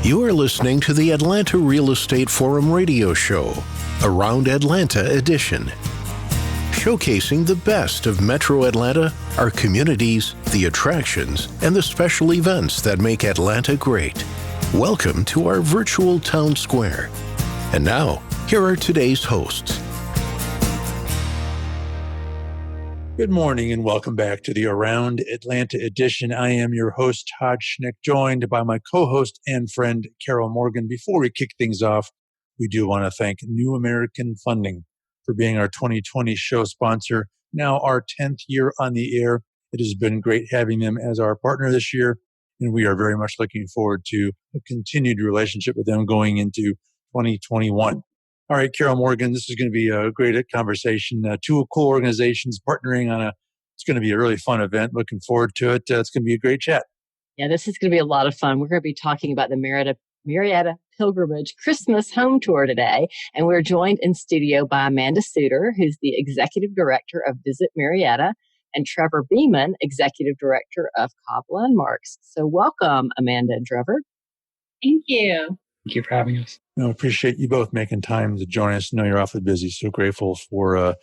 You are listening to the Atlanta Real Estate Forum radio show, Around Atlanta edition. Showcasing the best of Metro Atlanta, our communities, the attractions, and the special events that make Atlanta great. Welcome to our virtual town square. And now, here are today's hosts. Good morning and welcome back to the Around Atlanta edition. I am your host, Todd Schnick, joined by my co-host and friend, Carol Morgan. Before we kick things off, we do want to thank New American Funding for being our 2020 show sponsor. Now our 10th year on the air. It has been great having them as our partner this year, and we are very much looking forward to a continued relationship with them going into 2021. All right, Carol Morgan, this is going to be a great conversation. Two cool organizations partnering on it's going to be a really fun event. Looking forward to it. It's going to be a great chat. Yeah, this is going to be a lot of fun. We're going to be talking about the Marietta Pilgrimage Christmas Home Tour today. And we're joined in studio by Amanda Sutter, who's the Executive Director of Visit Marietta, and Trevor Beemon, Executive Director of Cobb Landmarks. So welcome, Amanda and Trevor. Thank you. Thank you for having us. I appreciate you both making time to join us. I know you're awfully busy, so grateful for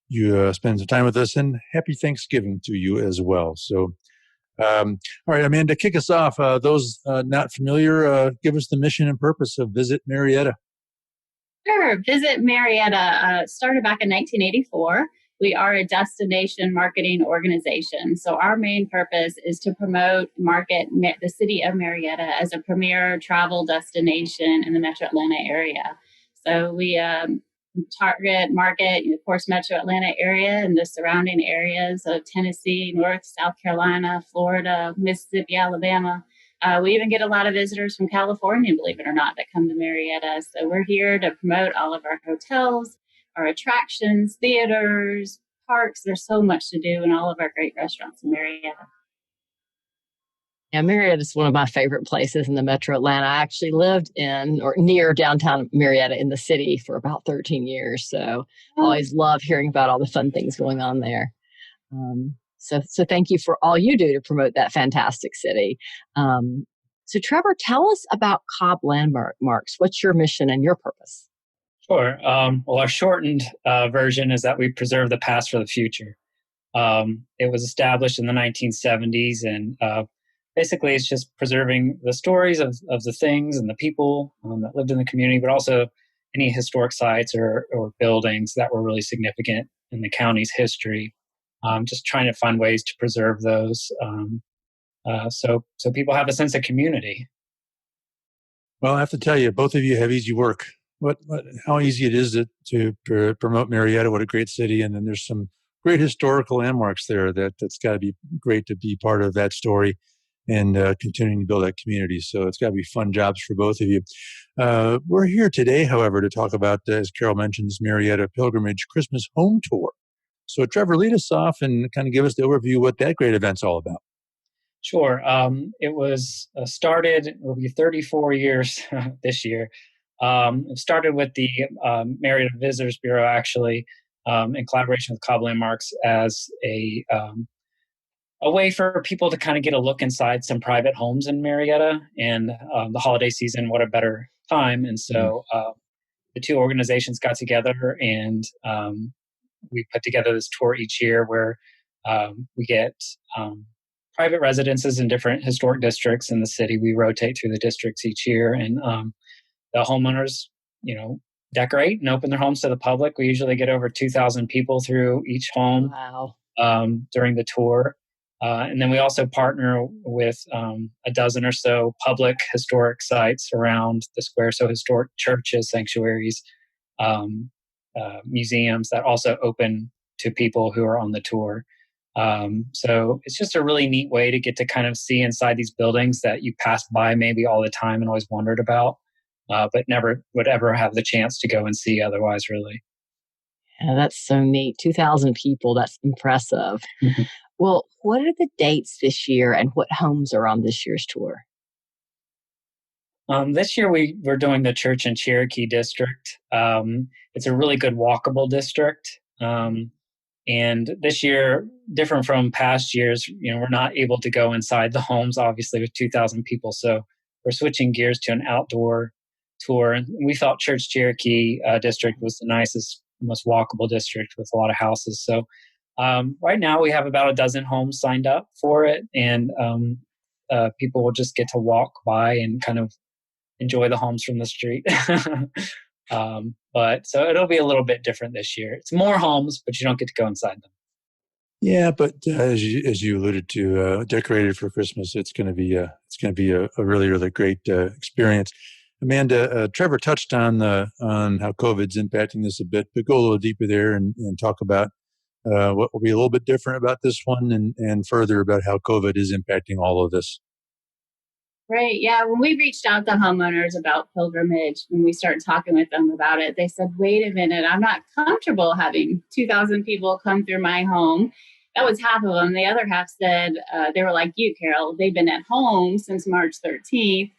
you spending some time with us, and happy Thanksgiving to you as well. So, all right, Amanda, kick us off. Those not familiar, give us the mission and purpose of Visit Marietta. Sure. Visit Marietta started back in 1984. We are a destination marketing organization. So our main purpose is to promote, market the city of Marietta as a premier travel destination in the Metro Atlanta area. So we market, of course, Metro Atlanta area and the surrounding areas of Tennessee, North, South Carolina, Florida, Mississippi, Alabama. We even get a lot of visitors from California, believe it or not, that come to Marietta. So we're here to promote all of our hotels, our attractions, theaters, parks. There's so much to do in all of our great restaurants in Marietta. Yeah, Marietta is one of my favorite places in the Metro Atlanta. I actually lived in or near downtown Marietta in the city for about 13 years. So I always love hearing about all the fun things going on there. So thank you for all you do to promote that fantastic city. So Trevor, tell us about Cobb Landmarks. What's your mission and your purpose? Sure. Well, our shortened version is that we preserve the past for the future. It was established in the 1970s, and basically it's just preserving the stories of the things and the people that lived in the community, but also any historic sites or buildings that were really significant in the county's history. Just trying to find ways to preserve those so people have a sense of community. Well, I have to tell you, both of you have easy work. How easy it is to promote Marietta. What a great city. And then there's some great historical landmarks there that's got to be great to be part of that story and continuing to build that community. So it's got to be fun jobs for both of you. We're here today, however, to talk about, as Carol mentions, Marietta Pilgrimage Christmas Home Tour. So Trevor, lead us off and kind of give us the overview of what that great event's all about. Sure. It was started, it will be 34 years this year. It started with the Marietta Visitors Bureau, actually, in collaboration with Cobb Landmarks, as a way for people to kind of get a look inside some private homes in Marietta. And the holiday season, what a better time. And so the two organizations got together, and we put together this tour each year where we get private residences in different historic districts in the city. We rotate through the districts each year, and the homeowners, decorate and open their homes to the public. We usually get over 2,000 people through each home. Wow. During the tour. And then we also partner with a dozen or so public historic sites around the square. So historic churches, sanctuaries, museums that also open to people who are on the tour. So it's just a really neat way to get to kind of see inside these buildings that you pass by maybe all the time and always wondered about. But never would ever have the chance to go and see otherwise, really. Yeah, that's so neat. 2,000 people. That's impressive. Mm-hmm. Well, what are the dates this year and what homes are on this year's tour? This year we're doing the Church and Cherokee district. It's a really good walkable district. And this year, different from past years, we're not able to go inside the homes, obviously, with 2,000 people. So we're switching gears to an outdoor tour. And we felt Church Cherokee district was the nicest, most walkable district with a lot of houses. So right now we have about a dozen homes signed up for it, and people will just get to walk by and kind of enjoy the homes from the street. But so it'll be a little bit different this year. It's more homes, but you don't get to go inside them. Yeah, but as you alluded to, decorated for Christmas, it's going to be a really, really great experience. Amanda, Trevor touched on how COVID's impacting this a bit, but go a little deeper there and talk about what will be a little bit different about this one, and further about how COVID is impacting all of this. Right. Yeah. When we reached out to homeowners about pilgrimage, when we started talking with them about it, they said, wait a minute, I'm not comfortable having 2,000 people come through my home. That was half of them. The other half said, they were like you, Carol. They've been at home since March 13th,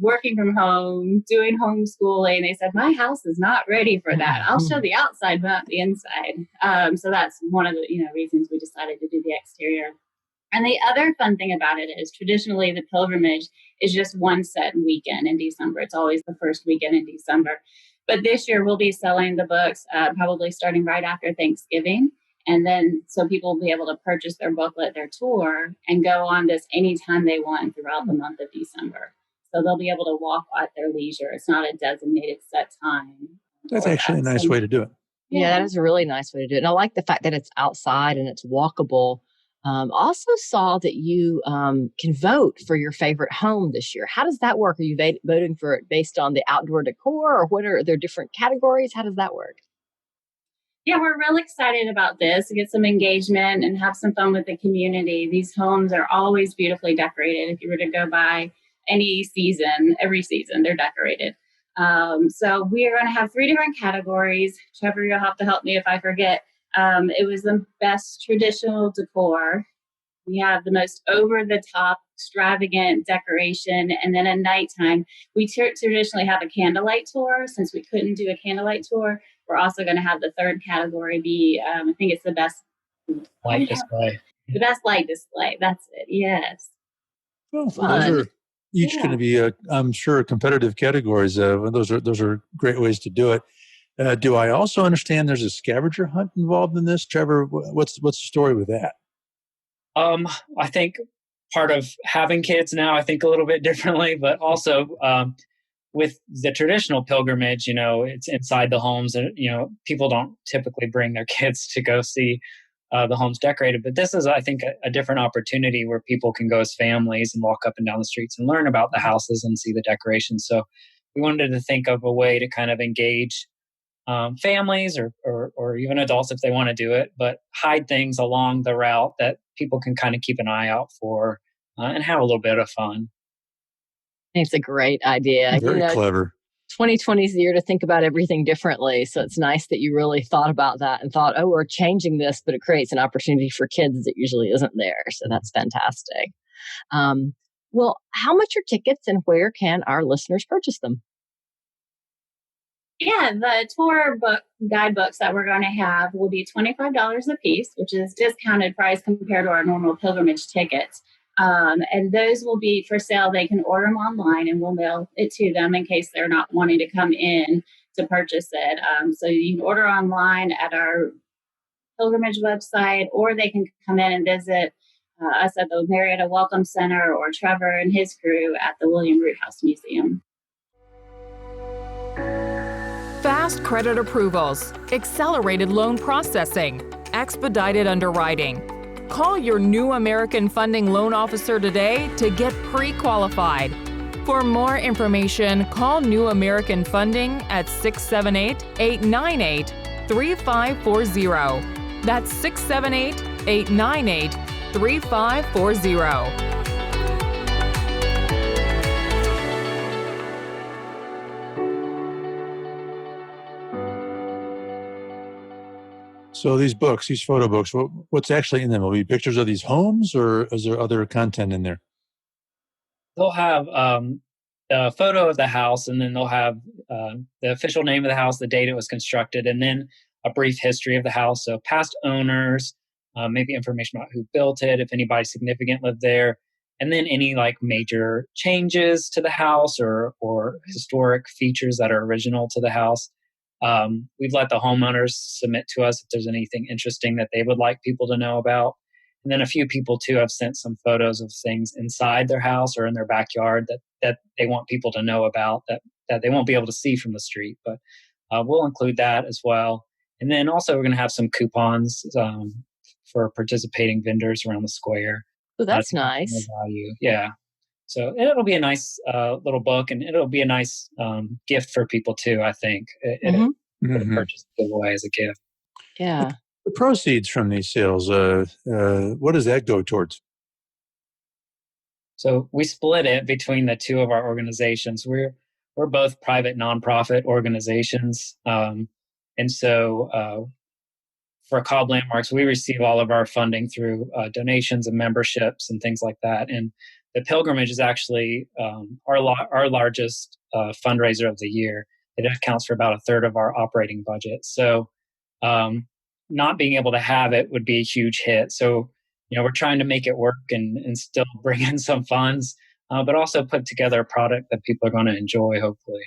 working from home, doing homeschooling. They said, my house is not ready for that. I'll show the outside, but not the inside. So that's one of the reasons we decided to do the exterior. And the other fun thing about it is traditionally the pilgrimage is just one set weekend in December. It's always the first weekend in December. But this year we'll be selling the books probably starting right after Thanksgiving. And then so people will be able to purchase their booklet, their tour, and go on this anytime they want throughout the month of December. So they'll be able to walk at their leisure. It's not a designated set time. That's actually a nice way to do it. Yeah, that is a really nice way to do it. And I like the fact that it's outside and it's walkable. Also saw that you can vote for your favorite home this year. How does that work? Are you voting for it based on the outdoor decor, or what are there different categories? How does that work? Yeah, we're really excited about this to get some engagement and have some fun with the community. These homes are always beautifully decorated. If you were to go by any season, every season, they're decorated. So we are going to have 3 different categories. Trevor, you'll have to help me if I forget. It was the best traditional decor. We have the most over-the-top, extravagant decoration. And then at nighttime, we traditionally have a candlelight tour. Since we couldn't do a candlelight tour, we're also going to have the third category be, I think it's the best light display. The best light display. That's it. Yes. Well, those are each going to be, I'm sure, competitive categories. Those are great ways to do it. Do I also understand there's a scavenger hunt involved in this? Trevor, what's the story with that? I think part of having kids now, I think a little bit differently, but also with the traditional pilgrimage, it's inside the homes, and people don't typically bring their kids to go see the homes decorated. But this is, I think, a different opportunity where people can go as families and walk up and down the streets and learn about the houses and see the decorations. So we wanted to think of a way to kind of engage families or even adults if they want to do it, but hide things along the route that people can kind of keep an eye out for and have a little bit of fun. It's a great idea. Very clever. 2020 is the year to think about everything differently. So it's nice that you really thought about that and thought, we're changing this, but it creates an opportunity for kids that usually isn't there. So that's fantastic. Well, how much are tickets and where can our listeners purchase them? Yeah, the tour book guidebooks that we're going to have will be $25 a piece, which is discounted price compared to our normal pilgrimage tickets. And those will be for sale. They can order them online and we'll mail it to them in case they're not wanting to come in to purchase it. So you can order online at our pilgrimage website, or they can come in and visit us at the Marietta Welcome Center, or Trevor and his crew at the William Root House Museum. Fast credit approvals, accelerated loan processing, expedited underwriting. Call your New American Funding loan officer today to get pre-qualified. For more information, call New American Funding at 678-898-3540. That's 678-898-3540. So these books, these photo books, what's actually in them? Will be pictures of these homes, or is there other content in there? They'll have a photo of the house, and then they'll have the official name of the house, the date it was constructed, and then a brief history of the house. So past owners, maybe information about who built it, if anybody significant lived there, And then any like major changes to the house or historic features that are original to the house. We've let the homeowners submit to us if there's anything interesting that they would like people to know about. And then a few people too have sent some photos of things inside their house or in their backyard that they want people to know about that they won't be able to see from the street. But we'll include that as well. And then also we're going to have some coupons for participating vendors around the square. Oh, that's nice. Value. Yeah. So it'll be a nice little book, and it'll be a nice gift for people too, I think. Purchase giveaway as a gift. Yeah. The proceeds from these sales, what does that go towards? So we split it between the two of our organizations. We're both private nonprofit organizations. And so for Cobb Landmarks, we receive all of our funding through donations and memberships and things like that. And the pilgrimage is actually our largest fundraiser of the year. It accounts for about a third of our operating budget. So not being able to have it would be a huge hit. So, we're trying to make it work and still bring in some funds, but also put together a product that people are going to enjoy, hopefully.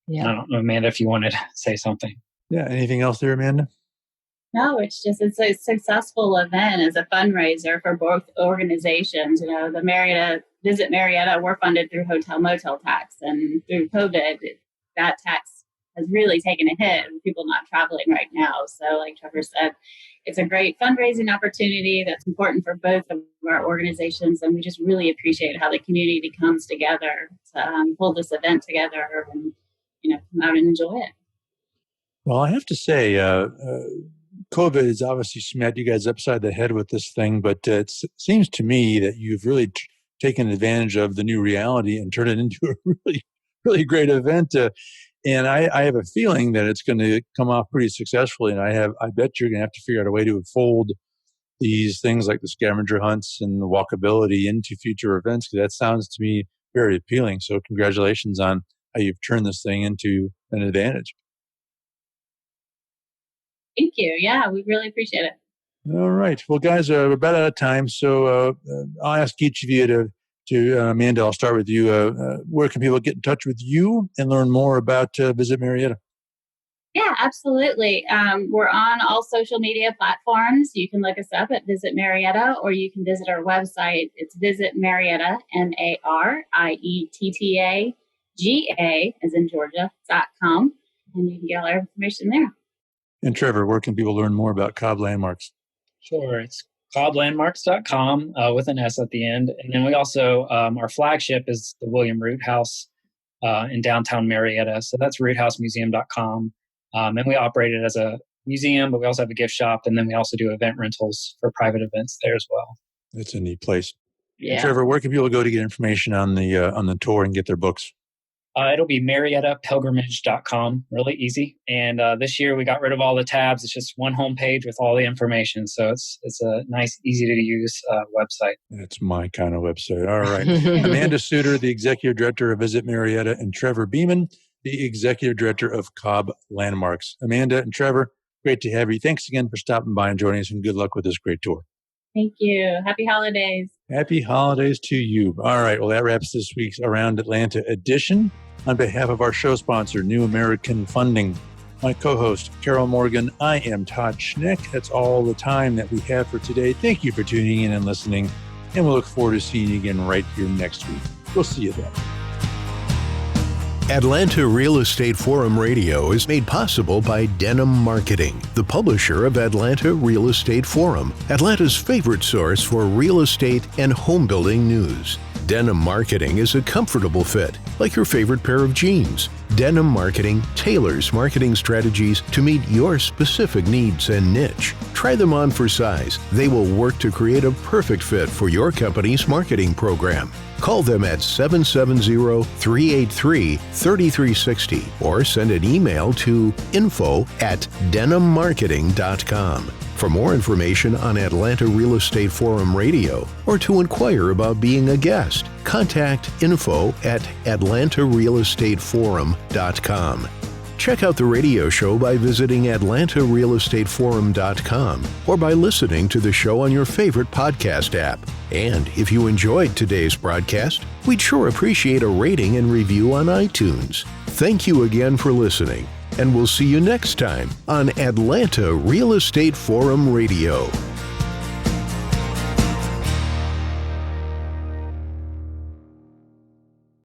Yeah. I don't know, Amanda, if you wanted to say something. Yeah. Anything else there, Amanda? No, it's a successful event as a fundraiser for both organizations. The Visit Marietta, we're funded through hotel motel tax, and through COVID, that tax has really taken a hit with people not traveling right now. So like Trevor said, it's a great fundraising opportunity that's important for both of our organizations. And we just really appreciate how the community comes together to pull this event together and, come out and enjoy it. Well, I have to say, COVID has obviously smacked you guys upside the head with this thing, but it seems to me that you've really taken advantage of the new reality and turned it into a really, really great event. And I have a feeling that it's going to come off pretty successfully. And I bet you're going to have to figure out a way to fold these things like the scavenger hunts and the walkability into future events, because that sounds to me very appealing. So congratulations on how you've turned this thing into an advantage. Thank you. Yeah, we really appreciate it. All right. Well, guys, we're about out of time. So I'll ask each of you to Amanda, I'll start with you. Where can people get in touch with you and learn more about Visit Marietta? Yeah, absolutely. We're on all social media platforms. You can look us up at Visit Marietta, or you can visit our website. It's Visit Marietta, MARIETTA, as in Georgia.com. And you can get all our information there. And Trevor, where can people learn more about Cobb Landmarks? Sure. It's cobblandmarks.com with an S at the end. And then we also, our flagship is the William Root House in downtown Marietta. So that's roothousemuseum.com. And we operate it as a museum, but we also have a gift shop. And then we also do event rentals for private events there as well. That's a neat place. Yeah. Trevor, where can people go to get information on the tour and get their books? It'll be mariettapilgrimage.com. Really easy. And this year we got rid of all the tabs. It's just one homepage with all the information. So it's a nice, easy to use website. That's my kind of website. All right. Amanda Sutter, the Executive Director of Visit Marietta, and Trevor Beemon, the Executive Director of Cobb Landmarks. Amanda and Trevor, great to have you. Thanks again for stopping by and joining us, and good luck with this great tour. Thank you. Happy holidays. Happy holidays to you. All right. Well, that wraps this week's Around Atlanta edition. On behalf of our show sponsor, New American Funding, my co-host, Carol Morgan, I am Todd Schnick. That's all the time that we have for today. Thank you for tuning in and listening, and we'll look forward to seeing you again right here next week. We'll see you then. Atlanta Real Estate Forum Radio is made possible by Denim Marketing, the publisher of Atlanta Real Estate Forum, Atlanta's favorite source for real estate and home building news. Denim Marketing is a comfortable fit, like your favorite pair of jeans. Denim Marketing tailors marketing strategies to meet your specific needs and niche. Try them on for size. They will work to create a perfect fit for your company's marketing program. Call them at 770-383-3360 or send an email to info@denimmarketing.com. For more information on Atlanta Real Estate Forum Radio or to inquire about being a guest, contact info@atlantarealestateforum.com. Check out the radio show by visiting AtlantaRealEstateForum.com or by listening to the show on your favorite podcast app. And if you enjoyed today's broadcast, we'd sure appreciate a rating and review on iTunes. Thank you again for listening, and we'll see you next time on Atlanta Real Estate Forum Radio.